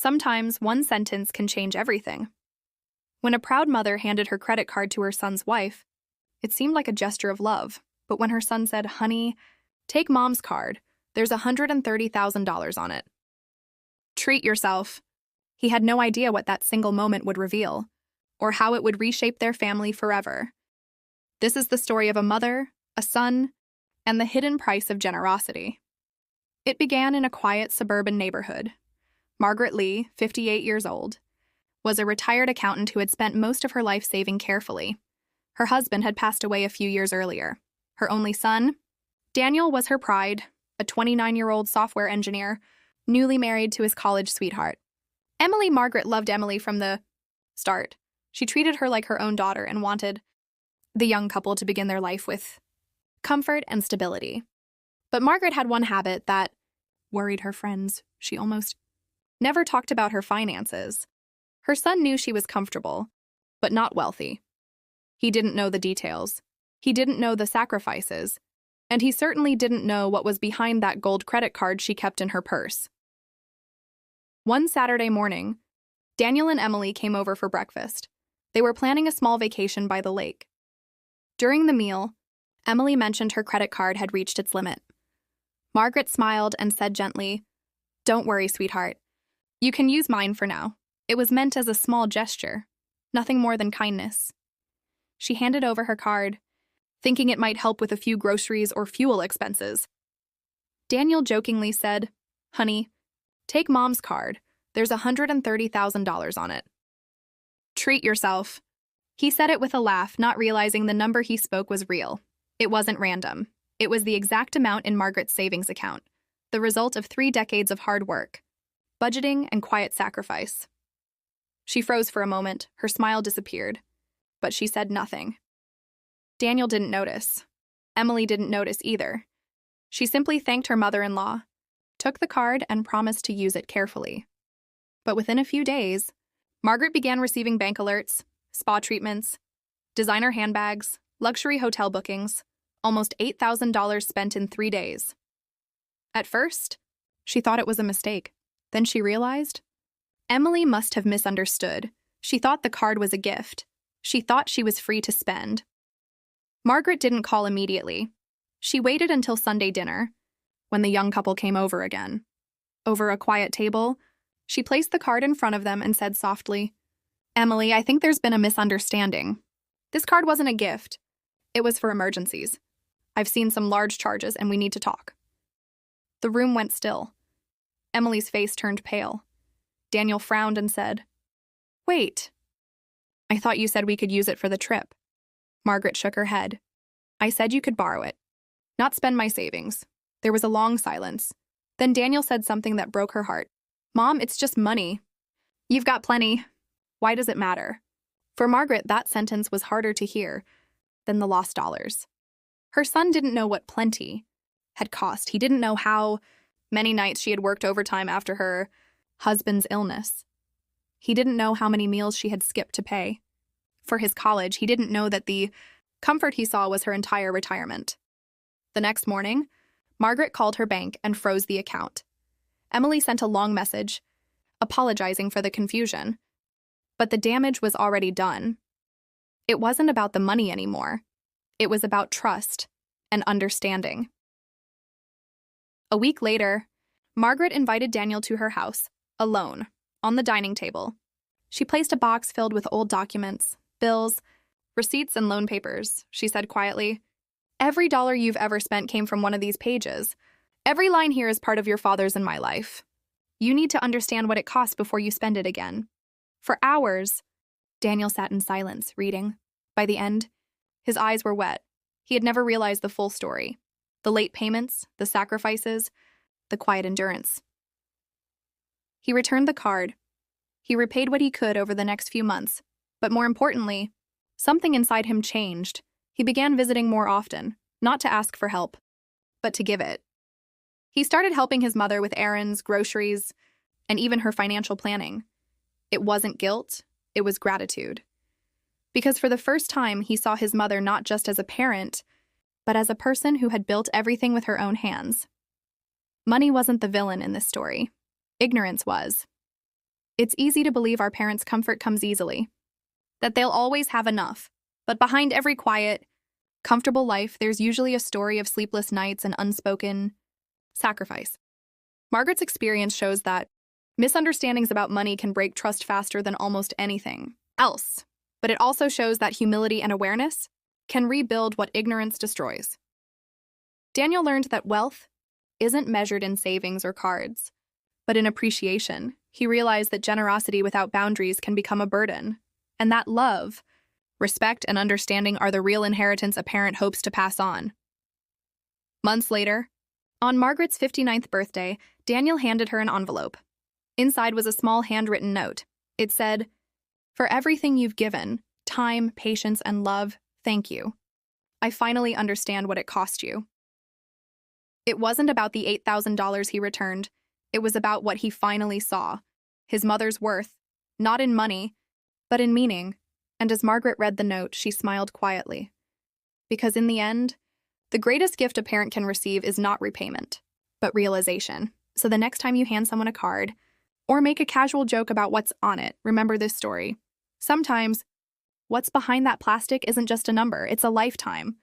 Sometimes one sentence can change everything. When a proud mother handed her credit card to her son's wife, it seemed like a gesture of love. But when her son said, "Honey, take Mom's card. There's $130,000 on it. Treat yourself." He had no idea what that single moment would reveal, or how it would reshape their family forever. This is the story of a mother, a son, and the hidden price of generosity. It began in a quiet suburban neighborhood. Margaret Lee, 58 years old, was a retired accountant who had spent most of her life saving carefully. Her husband had passed away a few years earlier. Her only son, Daniel, was her pride, a 29-year-old software engineer, newly married to his college sweetheart. Margaret loved Emily from the start. She treated her like her own daughter and wanted the young couple to begin their life with comfort and stability. But Margaret had one habit that worried her friends. She almost never talked about her finances. Her son knew she was comfortable, but not wealthy. He didn't know the details. He didn't know the sacrifices. And he certainly didn't know what was behind that gold credit card she kept in her purse. One Saturday morning, Daniel and Emily came over for breakfast. They were planning a small vacation by the lake. During the meal, Emily mentioned her credit card had reached its limit. Margaret smiled and said gently, "Don't worry, sweetheart. You can use mine for now. It was meant as a small gesture, nothing more than kindness." She handed over her card, thinking it might help with a few groceries or fuel expenses. Daniel jokingly said, "Honey, take Mom's card. There's $130,000 on it. Treat yourself." He said it with a laugh, not realizing the number he spoke was real. It wasn't random. It was the exact amount in Margaret's savings account, the result of 3 decades of hard work, budgeting, and quiet sacrifice. She froze for a moment, her smile disappeared, but she said nothing. Daniel didn't notice. Emily didn't notice either. She simply thanked her mother-in-law, took the card, and promised to use it carefully. But within a few days, Margaret began receiving bank alerts, spa treatments, designer handbags, luxury hotel bookings, almost $8,000 spent in 3 days. At first, she thought it was a mistake. Then she realized Emily must have misunderstood. She thought the card was a gift. She thought she was free to spend. Margaret didn't call immediately. She waited until Sunday dinner, when the young couple came over again. Over a quiet table, she placed the card in front of them and said softly, "Emily, I think there's been a misunderstanding. This card wasn't a gift. It was for emergencies. I've seen some large charges and we need to talk." The room went still. Emily's face turned pale. Daniel frowned and said, "Wait. I thought you said we could use it for the trip." Margaret shook her head. "I said you could borrow it, not spend my savings." There was a long silence. Then Daniel said something that broke her heart. "Mom, it's just money. You've got plenty. Why does it matter?" For Margaret, that sentence was harder to hear than the lost dollars. Her son didn't know what plenty had cost. He didn't know how many nights she had worked overtime after her husband's illness. He didn't know how many meals she had skipped to pay for his college. He didn't know that the comfort he saw was her entire retirement. The next morning, Margaret called her bank and froze the account. Emily sent a long message, apologizing for the confusion. But the damage was already done. It wasn't about the money anymore. It was about trust and understanding. A week later, Margaret invited Daniel to her house, alone, on the dining table. She placed a box filled with old documents, bills, receipts, and loan papers. She said quietly, "Every dollar you've ever spent came from one of these pages. Every line here is part of your father's and my life. You need to understand what it costs before you spend it again." For hours, Daniel sat in silence, reading. By the end, his eyes were wet. He had never realized the full story. The late payments, the sacrifices, the quiet endurance. He returned the card. He repaid what he could over the next few months. But more importantly, something inside him changed. He began visiting more often, not to ask for help, but to give it. He started helping his mother with errands, groceries, and even her financial planning. It wasn't guilt, it was gratitude. Because for the first time, he saw his mother not just as a parent, but as a person who had built everything with her own hands. Money wasn't the villain in this story. Ignorance was. It's easy to believe our parents' comfort comes easily, that they'll always have enough. But behind every quiet, comfortable life, there's usually a story of sleepless nights and unspoken sacrifice. Margaret's experience shows that misunderstandings about money can break trust faster than almost anything else. But it also shows that humility and awareness can rebuild what ignorance destroys. Daniel learned that wealth isn't measured in savings or cards, but in appreciation. He realized that generosity without boundaries can become a burden, and that love, respect, and understanding are the real inheritance a parent hopes to pass on. Months later, on Margaret's 59th birthday, Daniel handed her an envelope. Inside was a small handwritten note. It said, "For everything you've given, time, patience, and love, thank you. I finally understand what it cost you." It wasn't about the $8,000 he returned. It was about what he finally saw, his mother's worth, not in money, but in meaning. And as Margaret read the note, she smiled quietly. Because in the end, the greatest gift a parent can receive is not repayment, but realization. So the next time you hand someone a card, or make a casual joke about what's on it, remember this story. Sometimes, what's behind that plastic isn't just a number, it's a lifetime.